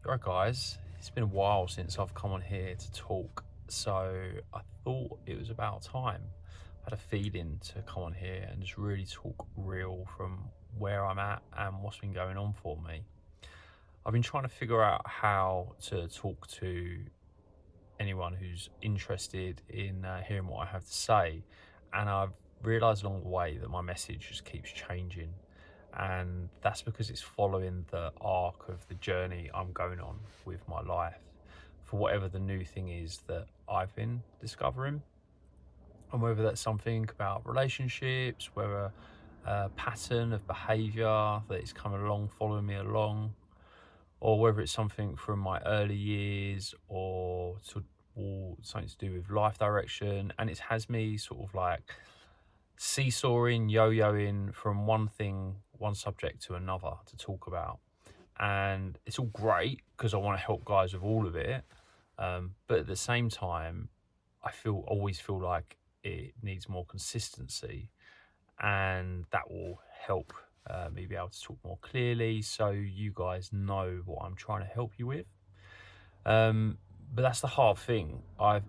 Alright guys, it's been a while since I've come on here to talk, so I thought it was about time. I had a feeling to come on here and just really talk real from where I'm at and what's been going on for me. I've been trying to figure out how to talk to anyone who's interested in hearing what I have to say, and I've realised along the way that my message just keeps changing, and that's because it's following the arc of the journey I'm going on with my life for whatever the new thing is that I've been discovering, and whether that's something about relationships, whether a pattern of behaviour that is coming along, following me along, or whether it's something from my early years or something to do with life direction. And it has me sort of like seesawing, yo-yoing from one subject to another to talk about. And it's all great because I want to help guys with all of it. But at the same time, always feel like it needs more consistency, and that will help me be able to talk more clearly so you guys know what I'm trying to help you with. But that's the hard thing. I'm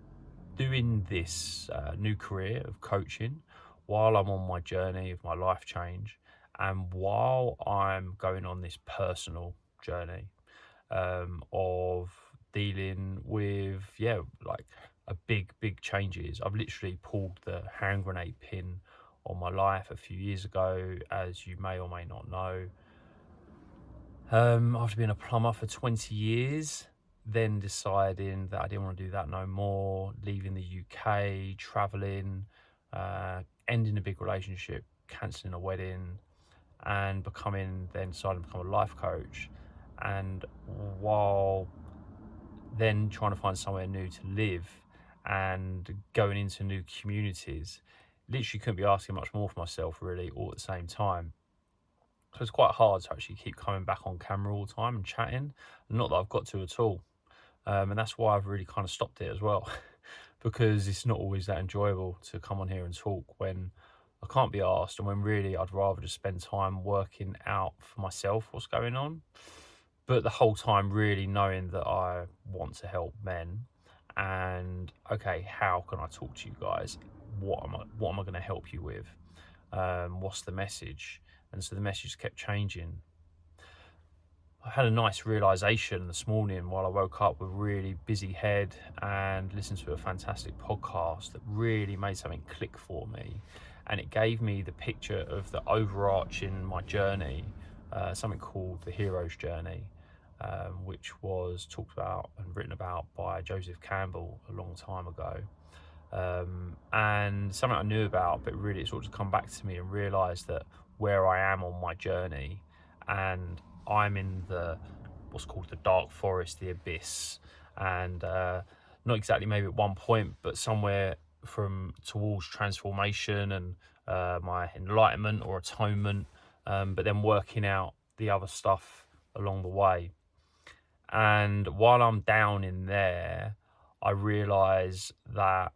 doing this new career of coaching while I'm on my journey of my life change, and while I'm going on this personal journey of dealing with, like a big changes. I've literally pulled the hand grenade pin on my life a few years ago, as you may or may not know. After being a plumber for 20 years, then deciding that I didn't want to do that no more, leaving the UK, traveling, ending a big relationship, cancelling a wedding, and deciding to become a life coach. And while then trying to find somewhere new to live and going into new communities, literally couldn't be asking much more for myself really all at the same time. So it's quite hard to actually keep coming back on camera all the time and chatting. Not that I've got to at all. And that's why I've really kind of stopped it as well, because it's not always that enjoyable to come on here and talk when I can't be asked, and when really I'd rather just spend time working out for myself what's going on. But the whole time really knowing that I want to help men, and okay, how can I talk to you guys? What am I going to help you with? What's the message? And so the message kept changing. I had a nice realization this morning while I woke up with a really busy head and listened to a fantastic podcast that really made something click for me. And it gave me the picture of the overarching my journey, something called the hero's journey, which was talked about and written about by Joseph Campbell a long time ago. And something I knew about, but really it's sort of come back to me and realised that where I am on my journey, and I'm in what's called the dark forest, the abyss, and not exactly maybe at one point, but somewhere from towards transformation and my enlightenment or atonement, but then working out the other stuff along the way. And while I'm down in there, I realise that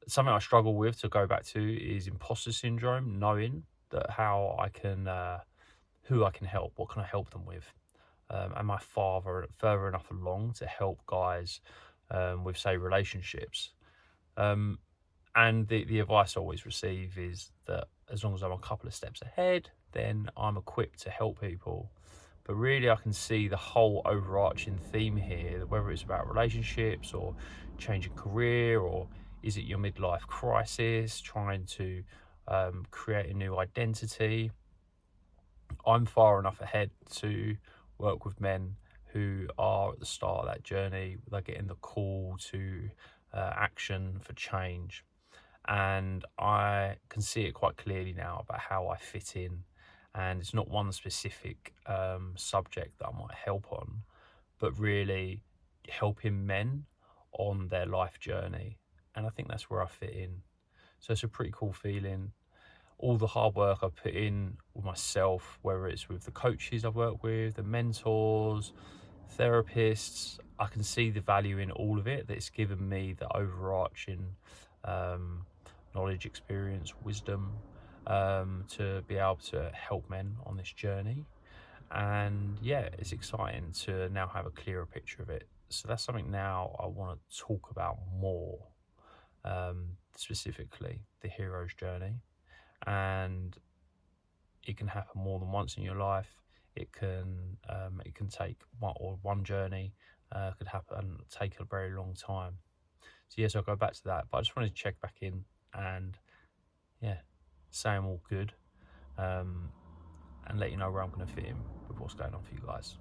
something I struggle with, to go back to, is imposter syndrome, knowing that who I can help, what can I help them with? Am I further enough along to help guys with, say, relationships? And the advice I always receive is that as long as I'm a couple of steps ahead, then I'm equipped to help people. But really, I can see the whole overarching theme here, whether it's about relationships or changing career, or is it your midlife crisis, trying to create a new identity. I'm far enough ahead to work with men who are at the start of that journey. They're getting the call to action for change. And I can see it quite clearly now about how I fit in. And it's not one specific subject that I might help on, but really helping men on their life journey. And I think that's where I fit in. So it's a pretty cool feeling. All the hard work I put in with myself, whether it's with the coaches I've worked with, the mentors, therapists, I can see the value in all of it. That it's given me the overarching knowledge, experience, wisdom to be able to help men on this journey. And yeah, it's exciting to now have a clearer picture of it. So that's something now I want to talk about more, specifically the hero's journey. And it can happen more than once in your life. It can take one journey, could happen take a very long time. So yes, I'll go back to that. But I just wanted to check back in and yeah, say I'm all good, um, and let you know where I'm going to fit in with what's going on for you guys.